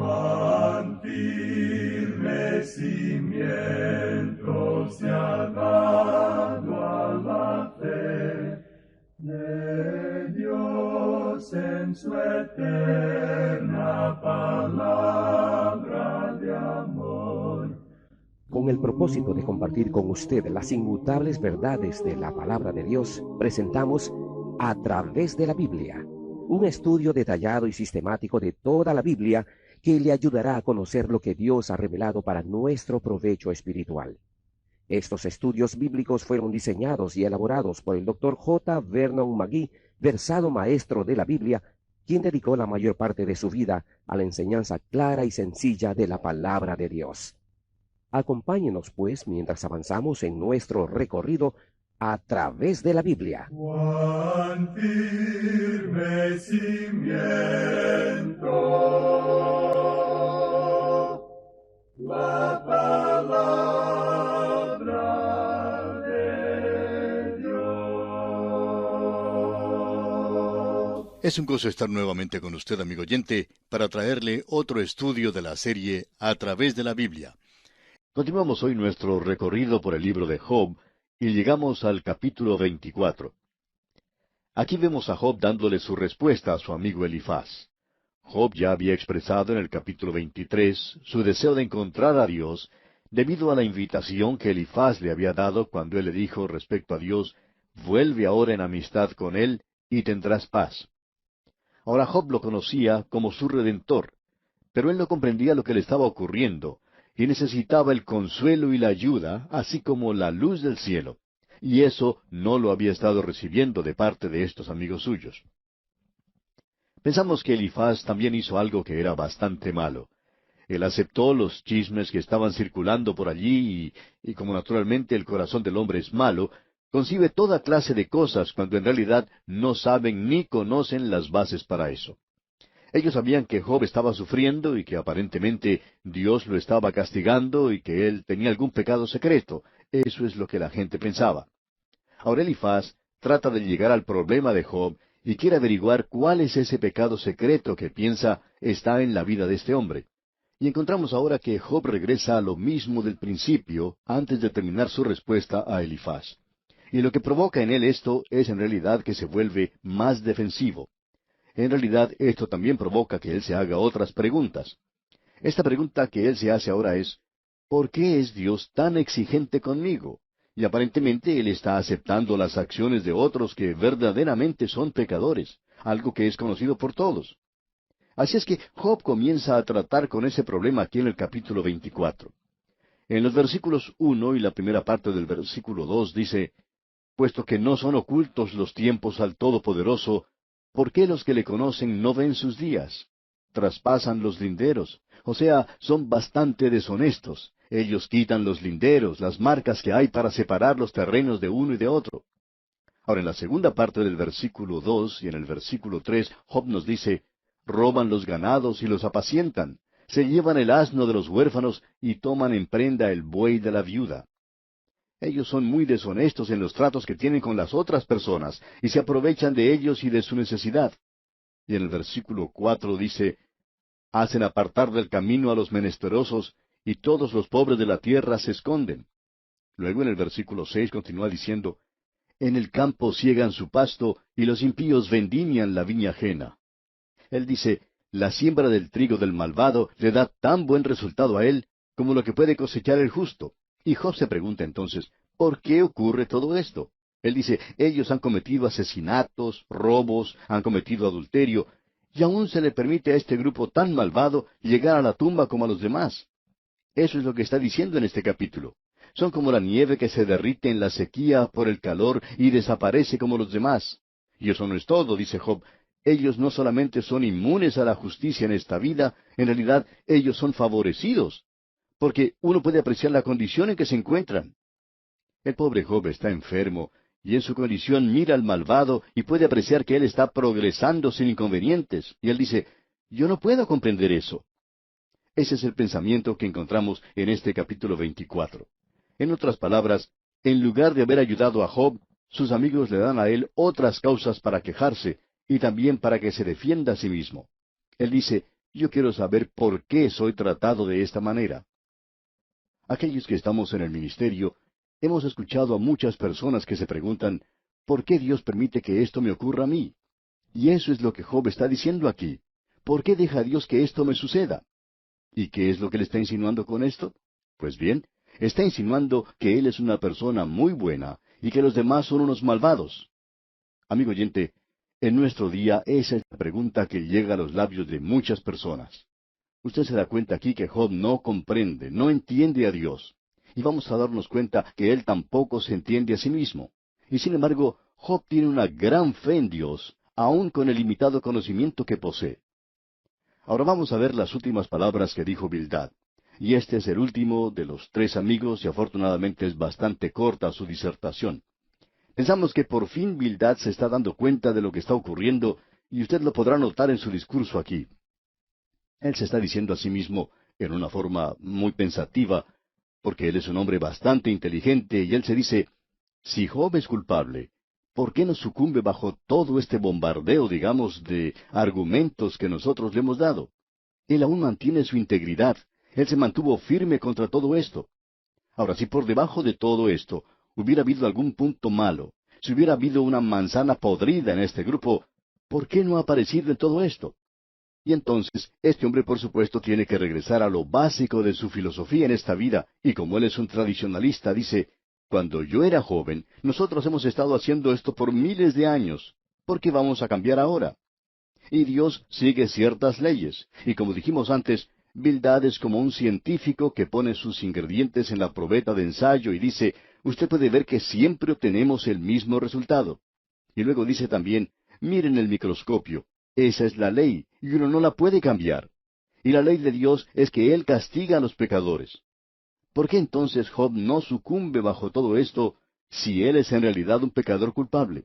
cuán firme cimiento se ha dado a la fe de Dios en su eterna palabra de amor. Con el propósito de compartir con usted las inmutables verdades de la palabra de Dios, presentamos A través de la Biblia, un estudio detallado y sistemático de toda la Biblia que le ayudará a conocer lo que Dios ha revelado para nuestro provecho espiritual. Estos estudios bíblicos fueron diseñados y elaborados por el Dr. J. Vernon McGee, versado maestro de la Biblia, quien dedicó la mayor parte de su vida a la enseñanza clara y sencilla de la palabra de Dios. Acompáñenos, pues, mientras avanzamos en nuestro recorrido a través de la Biblia. Cuán firme cimiento la palabra de Dios. Es un gozo estar nuevamente con usted, amigo oyente, para traerle otro estudio de la serie A través de la Biblia. Continuamos hoy nuestro recorrido por el libro de Job y llegamos al capítulo 24. Aquí vemos a Job dándole su respuesta a su amigo Elifaz. Job ya había expresado en el capítulo 23 su deseo de encontrar a Dios debido a la invitación que Elifaz le había dado cuando él le dijo respecto a Dios: «Vuelve ahora en amistad con Él y tendrás paz». Ahora Job lo conocía como su Redentor, pero él no comprendía lo que le estaba ocurriendo, y necesitaba el consuelo y la ayuda, así como la luz del cielo. Y eso no lo había estado recibiendo de parte de estos amigos suyos. Pensamos que Elifaz también hizo algo que era bastante malo. Él aceptó los chismes que estaban circulando por allí y como naturalmente el corazón del hombre es malo, concibe toda clase de cosas cuando en realidad no saben ni conocen las bases para eso. Ellos sabían que Job estaba sufriendo y que aparentemente Dios lo estaba castigando y que él tenía algún pecado secreto. Eso es lo que la gente pensaba. Ahora Elifaz trata de llegar al problema de Job y quiere averiguar cuál es ese pecado secreto que piensa está en la vida de este hombre. Y encontramos ahora que Job regresa a lo mismo del principio antes de terminar su respuesta a Elifaz. Y lo que provoca en él esto es en realidad que se vuelve más defensivo. En realidad, esto también provoca que él se haga otras preguntas. Esta pregunta que él se hace ahora es: ¿por qué es Dios tan exigente conmigo? Y aparentemente él está aceptando las acciones de otros que verdaderamente son pecadores, algo que es conocido por todos. Así es que Job comienza a tratar con ese problema aquí en el capítulo 24. En los versículos 1 y la primera parte del versículo 2 dice: «Puesto que no son ocultos los tiempos al Todopoderoso, ¿por qué los que le conocen no ven sus días? Traspasan los linderos, o sea, son bastante deshonestos. Ellos quitan los linderos, las marcas que hay para separar los terrenos de uno y de otro». Ahora, en la segunda parte del versículo 2 y en el versículo 3, Job nos dice: «Roban los ganados y los apacientan, se llevan el asno de los huérfanos y toman en prenda el buey de la viuda». Ellos son muy deshonestos en los tratos que tienen con las otras personas, y se aprovechan de ellos y de su necesidad. Y en el versículo 4 dice: «Hacen apartar del camino a los menesterosos, y todos los pobres de la tierra se esconden». Luego en el versículo 6 continúa diciendo: «En el campo siegan su pasto, y los impíos vendimian la viña ajena». Él dice: «La siembra del trigo del malvado le da tan buen resultado a él como lo que puede cosechar el justo». Y Job se pregunta entonces: ¿por qué ocurre todo esto? Él dice: ellos han cometido asesinatos, robos, han cometido adulterio, y aún se le permite a este grupo tan malvado llegar a la tumba como a los demás. Eso es lo que está diciendo en este capítulo. Son como la nieve que se derrite en la sequía por el calor y desaparece como los demás. Y eso no es todo, dice Job. Ellos no solamente son inmunes a la justicia en esta vida, en realidad ellos son favorecidos, porque uno puede apreciar la condición en que se encuentran. El pobre Job está enfermo, y en su condición mira al malvado y puede apreciar que él está progresando sin inconvenientes. Y él dice: «Yo no puedo comprender eso». Ese es el pensamiento que encontramos en este capítulo 24. En otras palabras, en lugar de haber ayudado a Job, sus amigos le dan a él otras causas para quejarse, y también para que se defienda a sí mismo. Él dice: Yo quiero saber por qué soy tratado de esta manera. Aquellos que estamos en el ministerio, hemos escuchado a muchas personas que se preguntan, ¿por qué Dios permite que esto me ocurra a mí? Y eso es lo que Job está diciendo aquí. ¿Por qué deja Dios que esto me suceda? ¿Y qué es lo que le está insinuando con esto? Pues bien, está insinuando que él es una persona muy buena y que los demás son unos malvados. Amigo oyente, en nuestro día esa es la pregunta que llega a los labios de muchas personas. Usted se da cuenta aquí que Job no comprende, no entiende a Dios. Y vamos a darnos cuenta que él tampoco se entiende a sí mismo. Y sin embargo, Job tiene una gran fe en Dios, aun con el limitado conocimiento que posee. Ahora vamos a ver las últimas palabras que dijo Bildad. Y este es el último de los tres amigos y afortunadamente es bastante corta su disertación. Pensamos que por fin Bildad se está dando cuenta de lo que está ocurriendo y usted lo podrá notar en su discurso aquí. Él se está diciendo a sí mismo en una forma muy pensativa, porque él es un hombre bastante inteligente y él se dice, si Job es culpable, ¿por qué no sucumbe bajo todo este bombardeo, digamos, de argumentos que nosotros le hemos dado? Él aún mantiene su integridad. Él se mantuvo firme contra todo esto. Ahora, si por debajo de todo esto hubiera habido algún punto malo, si hubiera habido una manzana podrida en este grupo, ¿por qué no ha aparecido en todo esto? Y entonces, este hombre por supuesto tiene que regresar a lo básico de su filosofía en esta vida, y como él es un tradicionalista, dice, cuando yo era joven, nosotros hemos estado haciendo esto por miles de años. ¿Por qué vamos a cambiar ahora? Y Dios sigue ciertas leyes, y como dijimos antes, Bildad es como un científico que pone sus ingredientes en la probeta de ensayo y dice, usted puede ver que siempre obtenemos el mismo resultado. Y luego dice también, miren el microscopio, esa es la ley, y uno no la puede cambiar. Y la ley de Dios es que Él castiga a los pecadores. ¿Por qué entonces Job no sucumbe bajo todo esto si él es en realidad un pecador culpable?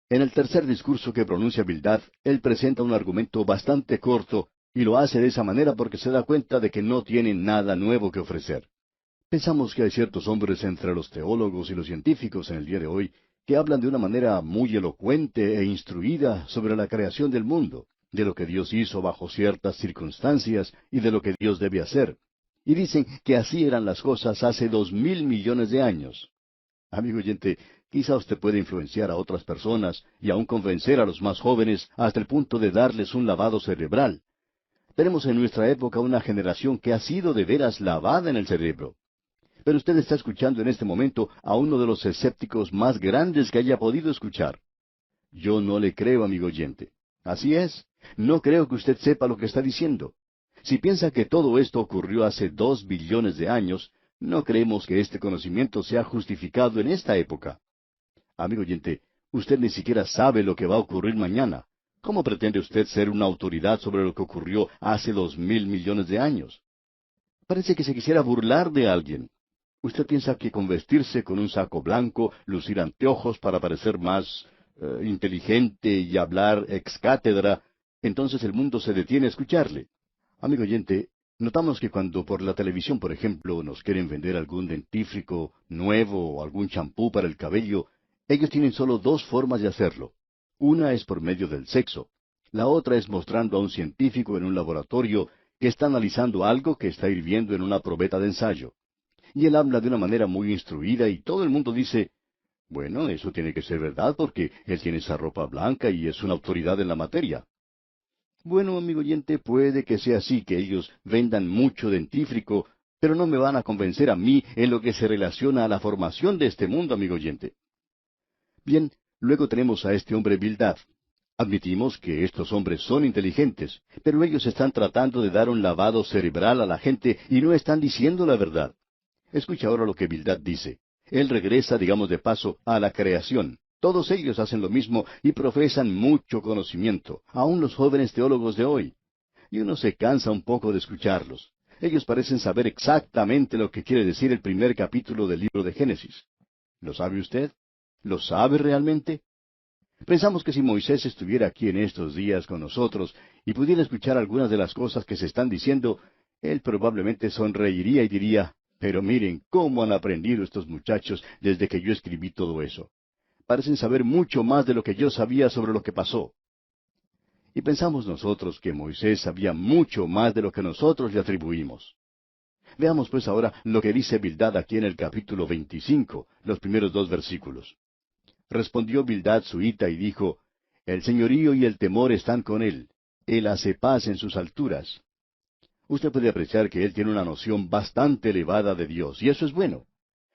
En el tercer discurso que pronuncia Bildad, él presenta un argumento bastante corto, y lo hace de esa manera porque se da cuenta de que no tiene nada nuevo que ofrecer. Pensamos que hay ciertos hombres entre los teólogos y los científicos en el día de hoy que hablan de una manera muy elocuente e instruida sobre la creación del mundo, de lo que Dios hizo bajo ciertas circunstancias y de lo que Dios debe hacer. Y dicen que así eran las cosas hace 2.000 millones de años. Amigo oyente, quizá usted puede influenciar a otras personas y aun convencer a los más jóvenes hasta el punto de darles un lavado cerebral. Tenemos en nuestra época una generación que ha sido de veras lavada en el cerebro. Pero usted está escuchando en este momento a uno de los escépticos más grandes que haya podido escuchar. Yo no le creo, amigo oyente. Así es, no creo que usted sepa lo que está diciendo. Si piensa que todo esto ocurrió hace 2 billones de años, no creemos que este conocimiento sea justificado en esta época. Amigo oyente, usted ni siquiera sabe lo que va a ocurrir mañana. ¿Cómo pretende usted ser una autoridad sobre lo que ocurrió hace 2.000 millones de años? Parece que se quisiera burlar de alguien. Usted piensa que con vestirse con un saco blanco, lucir anteojos para parecer más inteligente y hablar ex cátedra, entonces el mundo se detiene a escucharle. Amigo oyente, notamos que cuando por la televisión, por ejemplo, nos quieren vender algún dentífrico nuevo o algún champú para el cabello, ellos tienen solo dos formas de hacerlo. Una es por medio del sexo. La otra es mostrando a un científico en un laboratorio que está analizando algo que está hirviendo en una probeta de ensayo. Y él habla de una manera muy instruida y todo el mundo dice, bueno, eso tiene que ser verdad porque él tiene esa ropa blanca y es una autoridad en la materia. Bueno, amigo oyente, puede que sea así, que ellos vendan mucho dentífrico, pero no me van a convencer a mí en lo que se relaciona a la formación de este mundo, amigo oyente. Bien, luego tenemos a este hombre Bildad. Admitimos que estos hombres son inteligentes, pero ellos están tratando de dar un lavado cerebral a la gente y no están diciendo la verdad. Escucha ahora lo que Bildad dice. Él regresa, digamos de paso, a la creación. Todos ellos hacen lo mismo y profesan mucho conocimiento, aun los jóvenes teólogos de hoy. Y uno se cansa un poco de escucharlos. Ellos parecen saber exactamente lo que quiere decir el primer capítulo del libro de Génesis. ¿Lo sabe usted? ¿Lo sabe realmente? Pensamos que si Moisés estuviera aquí en estos días con nosotros y pudiera escuchar algunas de las cosas que se están diciendo, él probablemente sonreiría y diría, pero miren cómo han aprendido estos muchachos desde que yo escribí todo eso. Parecen saber mucho más de lo que yo sabía sobre lo que pasó. Y pensamos nosotros que Moisés sabía mucho más de lo que nosotros le atribuimos. Veamos pues ahora lo que dice Bildad aquí en el capítulo 25, los primeros 2 versículos. Respondió Bildad suita y dijo, El señorío y el temor están con él. Él hace paz en sus alturas. Usted puede apreciar que él tiene una noción bastante elevada de Dios, y eso es bueno.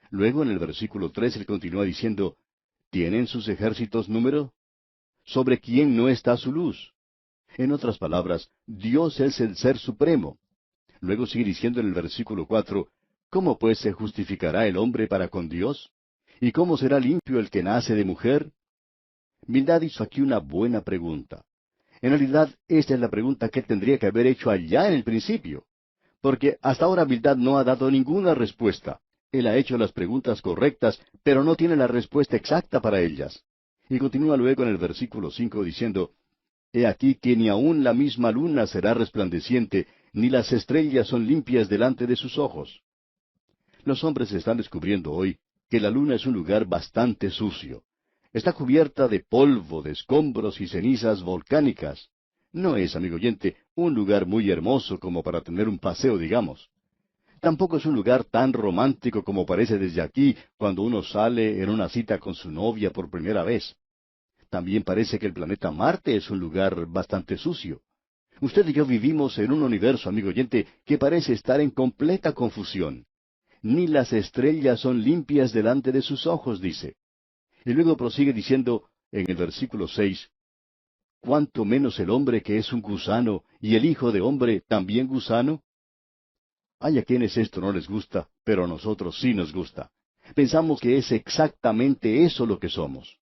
Luego en el versículo 3 él continúa diciendo, ¿Tienen sus ejércitos número? ¿Sobre quién no está su luz? En otras palabras, Dios es el Ser Supremo. Luego sigue diciendo en el versículo 4, ¿Cómo pues se justificará el hombre para con Dios? ¿Y cómo será limpio el que nace de mujer? Bildad hizo aquí una buena pregunta. En realidad, esta es la pregunta que él tendría que haber hecho allá en el principio. Porque hasta ahora Bildad no ha dado ninguna respuesta. Él ha hecho las preguntas correctas, pero no tiene la respuesta exacta para ellas. Y continúa luego en el versículo 5 diciendo, He aquí que ni aun la misma luna será resplandeciente, ni las estrellas son limpias delante de sus ojos. Los hombres están descubriendo hoy que la luna es un lugar bastante sucio. Está cubierta de polvo, de escombros y cenizas volcánicas. No es, amigo oyente, un lugar muy hermoso como para tener un paseo, digamos. Tampoco es un lugar tan romántico como parece desde aquí cuando uno sale en una cita con su novia por primera vez. También parece que el planeta Marte es un lugar bastante sucio. Usted y yo vivimos en un universo, amigo oyente, que parece estar en completa confusión. Ni las estrellas son limpias delante de sus ojos, dice. Y luego prosigue diciendo en el versículo 6, ¿Cuánto menos el hombre que es un gusano, y el hijo de hombre también gusano? Hay a quienes esto no les gusta, pero a nosotros sí nos gusta. Pensamos que es exactamente eso lo que somos.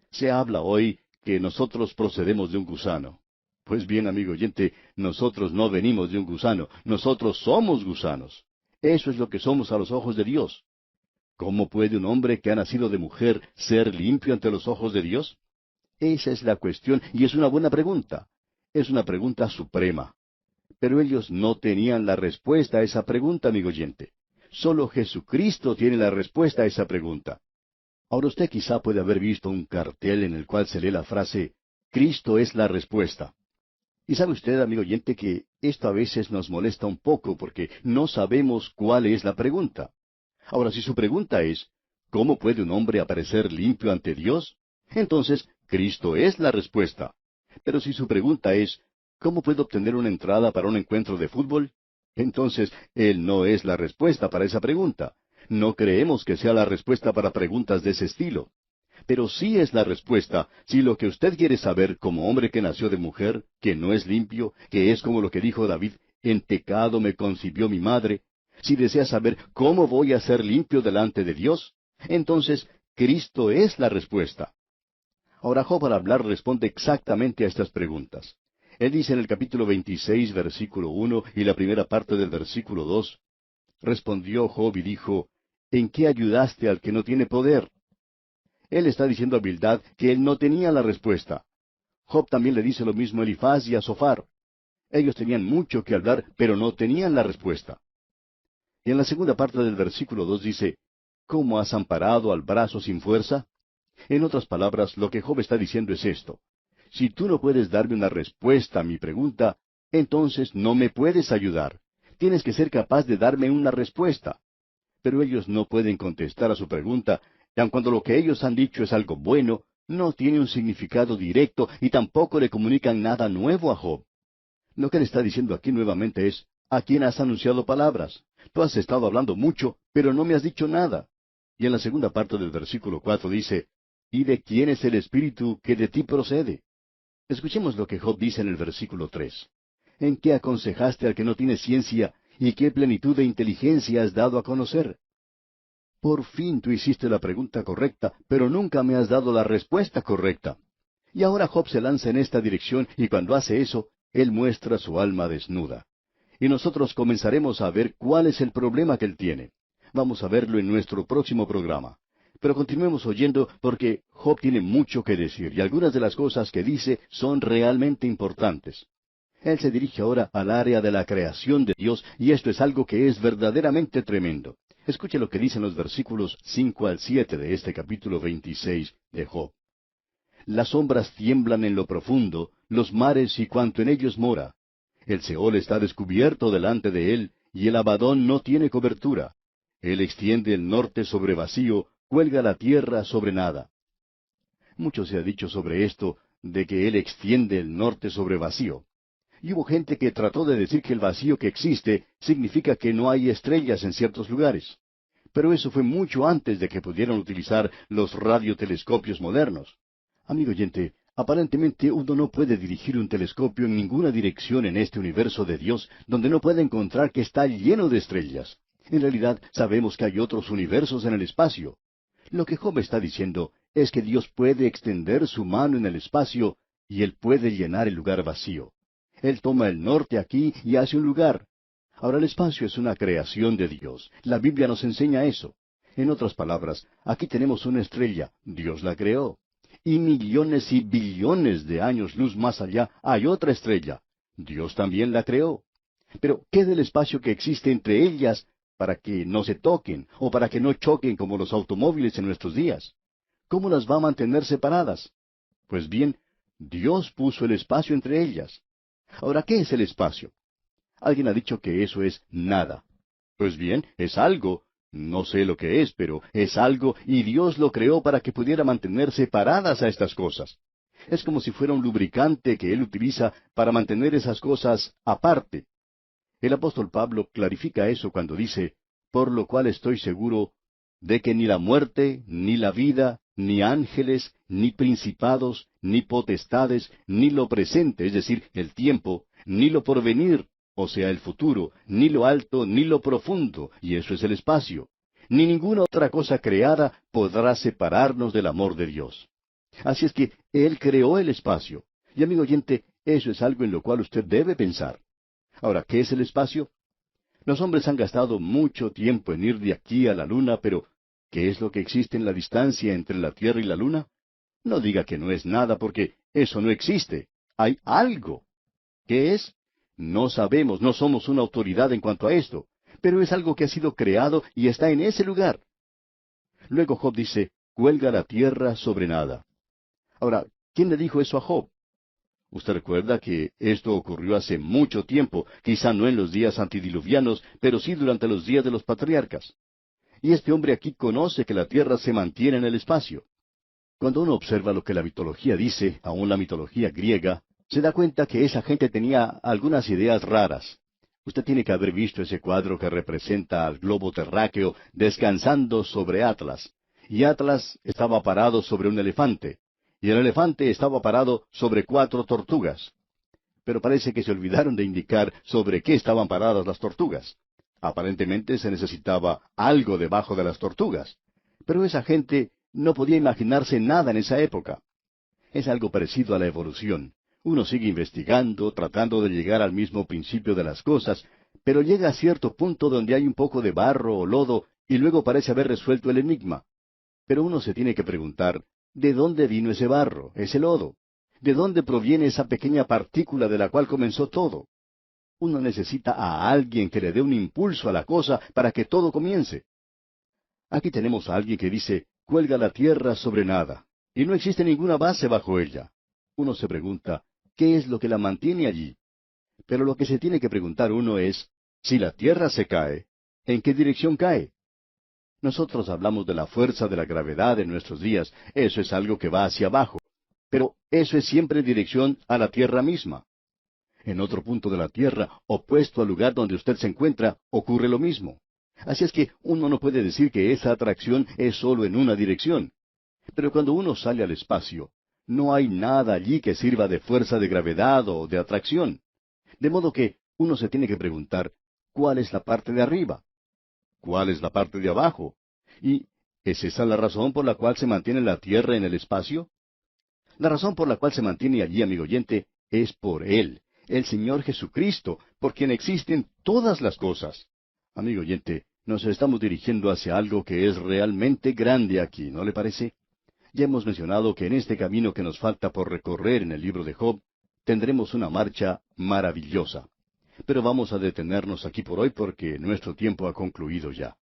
Se habla hoy que nosotros procedemos de un gusano. Pues bien, amigo oyente, nosotros no venimos de un gusano, nosotros somos gusanos. Eso es lo que somos a los ojos de Dios. ¿Cómo puede un hombre que ha nacido de mujer ser limpio ante los ojos de Dios? Esa es la cuestión, y es una buena pregunta. Es una pregunta suprema. Pero ellos no tenían la respuesta a esa pregunta, amigo oyente. Solo Jesucristo tiene la respuesta a esa pregunta. Ahora usted quizá puede haber visto un cartel en el cual se lee la frase, Cristo es la respuesta. Y sabe usted, amigo oyente, que esto a veces nos molesta un poco porque no sabemos cuál es la pregunta. Ahora, si su pregunta es, ¿cómo puede un hombre aparecer limpio ante Dios? Entonces, Cristo es la respuesta. Pero si su pregunta es, ¿cómo puedo obtener una entrada para un encuentro de fútbol? Entonces, Él no es la respuesta para esa pregunta. No creemos que sea la respuesta para preguntas de ese estilo. Pero sí es la respuesta si lo que usted quiere saber como hombre que nació de mujer, que no es limpio, que es como lo que dijo David, en pecado me concibió mi madre, si desea saber cómo voy a ser limpio delante de Dios, entonces Cristo es la respuesta. Ahora Job al hablar responde exactamente a estas preguntas. Él dice en el capítulo 26, versículo 1 y la primera parte del versículo 2, respondió Job y dijo, ¿en qué ayudaste al que no tiene poder? Él está diciendo a Bildad que él no tenía la respuesta. Job también le dice lo mismo a Elifaz y a Sofar. Ellos tenían mucho que hablar, pero no tenían la respuesta. Y en la segunda parte del versículo 2 dice, ¿cómo has amparado al brazo sin fuerza? En otras palabras, lo que Job está diciendo es esto. Si tú no puedes darme una respuesta a mi pregunta, entonces no me puedes ayudar. Tienes que ser capaz de darme una respuesta. Pero ellos no pueden contestar a su pregunta, y aun cuando lo que ellos han dicho es algo bueno, no tiene un significado directo y tampoco le comunican nada nuevo a Job. Lo que él está diciendo aquí nuevamente es, ¿a quién has anunciado palabras? Tú has estado hablando mucho, pero no me has dicho nada. Y en la segunda parte del versículo 4 dice, ¿y de quién es el espíritu que de ti procede? Escuchemos lo que Job dice en el versículo 3. ¿En qué aconsejaste al que no tiene ciencia, y qué plenitud de inteligencia has dado a conocer? Por fin tú hiciste la pregunta correcta, pero nunca me has dado la respuesta correcta. Y ahora Job se lanza en esta dirección, y cuando hace eso, él muestra su alma desnuda. Y nosotros comenzaremos a ver cuál es el problema que él tiene. Vamos a verlo en nuestro próximo programa. Pero continuemos oyendo porque Job tiene mucho que decir, y algunas de las cosas que dice son realmente importantes. Él se dirige ahora al área de la creación de Dios, y esto es algo que es verdaderamente tremendo. Escuche lo que dicen los versículos 5 al 7 de este capítulo 26 de Job. Las sombras tiemblan en lo profundo, los mares y cuanto en ellos mora. El Seol está descubierto delante de él, y el Abadón no tiene cobertura. Él extiende el norte sobre vacío, cuelga la tierra sobre nada. Mucho se ha dicho sobre esto, de que Él extiende el norte sobre vacío. Y hubo gente que trató de decir que el vacío que existe significa que no hay estrellas en ciertos lugares. Pero eso fue mucho antes de que pudieran utilizar los radiotelescopios modernos. Amigo oyente, aparentemente uno no puede dirigir un telescopio en ninguna dirección en este universo de Dios donde no pueda encontrar que está lleno de estrellas. En realidad sabemos que hay otros universos en el espacio. Lo que Job está diciendo es que Dios puede extender su mano en el espacio y Él puede llenar el lugar vacío. Él toma el norte aquí y hace un lugar. Ahora el espacio es una creación de Dios. La Biblia nos enseña eso. En otras palabras, aquí tenemos una estrella. Dios la creó. Y millones y billones de años luz más allá hay otra estrella. Dios también la creó. Pero, ¿qué del espacio que existe entre ellas para que no se toquen o para que no choquen como los automóviles en nuestros días? ¿Cómo las va a mantener separadas? Pues bien, Dios puso el espacio entre ellas. Ahora, ¿qué es el espacio? Alguien ha dicho que eso es nada. Pues bien, es algo. No sé lo que es, pero es algo y Dios lo creó para que pudiera mantener separadas a estas cosas. Es como si fuera un lubricante que Él utiliza para mantener esas cosas aparte. El apóstol Pablo clarifica eso cuando dice, por lo cual estoy seguro de que ni la muerte, ni la vida, ni ángeles, ni principados, ni potestades, ni lo presente, es decir, el tiempo, ni lo porvenir, o sea, el futuro, ni lo alto, ni lo profundo, y eso es el espacio, ni ninguna otra cosa creada podrá separarnos del amor de Dios. Así es que Él creó el espacio. Y amigo oyente, eso es algo en lo cual usted debe pensar. Ahora, ¿qué es el espacio? Los hombres han gastado mucho tiempo en ir de aquí a la luna, pero ¿qué es lo que existe en la distancia entre la Tierra y la luna? No diga que no es nada, porque eso no existe. Hay algo. ¿Qué es? No sabemos, no somos una autoridad en cuanto a esto, pero es algo que ha sido creado y está en ese lugar. Luego Job dice, cuelga la tierra sobre nada. Ahora, ¿quién le dijo eso a Job? Usted recuerda que esto ocurrió hace mucho tiempo, quizá no en los días antidiluvianos, pero sí durante los días de los patriarcas. Y este hombre aquí conoce que la tierra se mantiene en el espacio. Cuando uno observa lo que la mitología dice, aun la mitología griega, se da cuenta que esa gente tenía algunas ideas raras. Usted tiene que haber visto ese cuadro que representa al globo terráqueo descansando sobre Atlas. Y Atlas estaba parado sobre un elefante. Y el elefante estaba parado sobre 4 tortugas. Pero parece que se olvidaron de indicar sobre qué estaban paradas las tortugas. Aparentemente se necesitaba algo debajo de las tortugas. Pero esa gente no podía imaginarse nada en esa época. Es algo parecido a la evolución. Uno sigue investigando, tratando de llegar al mismo principio de las cosas, pero llega a cierto punto donde hay un poco de barro o lodo y luego parece haber resuelto el enigma. Pero uno se tiene que preguntar, ¿de dónde vino ese barro, ese lodo? ¿De dónde proviene esa pequeña partícula de la cual comenzó todo? Uno necesita a alguien que le dé un impulso a la cosa para que todo comience. Aquí tenemos a alguien que dice, cuelga la tierra sobre nada, y no existe ninguna base bajo ella. Uno se pregunta, ¿qué es lo que la mantiene allí? Pero lo que se tiene que preguntar uno es, si la tierra se cae, ¿en qué dirección cae? Nosotros hablamos de la fuerza de la gravedad en nuestros días, eso es algo que va hacia abajo, pero eso es siempre en dirección a la tierra misma. En otro punto de la tierra, opuesto al lugar donde usted se encuentra, ocurre lo mismo. Así es que uno no puede decir que esa atracción es solo en una dirección. Pero cuando uno sale al espacio, no hay nada allí que sirva de fuerza de gravedad o de atracción. De modo que uno se tiene que preguntar, ¿cuál es la parte de arriba? ¿Cuál es la parte de abajo? ¿Y es esa la razón por la cual se mantiene la Tierra en el espacio? La razón por la cual se mantiene allí, amigo oyente, es por Él, el Señor Jesucristo, por quien existen todas las cosas. Amigo oyente, nos estamos dirigiendo hacia algo que es realmente grande aquí, ¿no le parece? Ya hemos mencionado que en este camino que nos falta por recorrer en el libro de Job, tendremos una marcha maravillosa. Pero vamos a detenernos aquí por hoy porque nuestro tiempo ha concluido ya.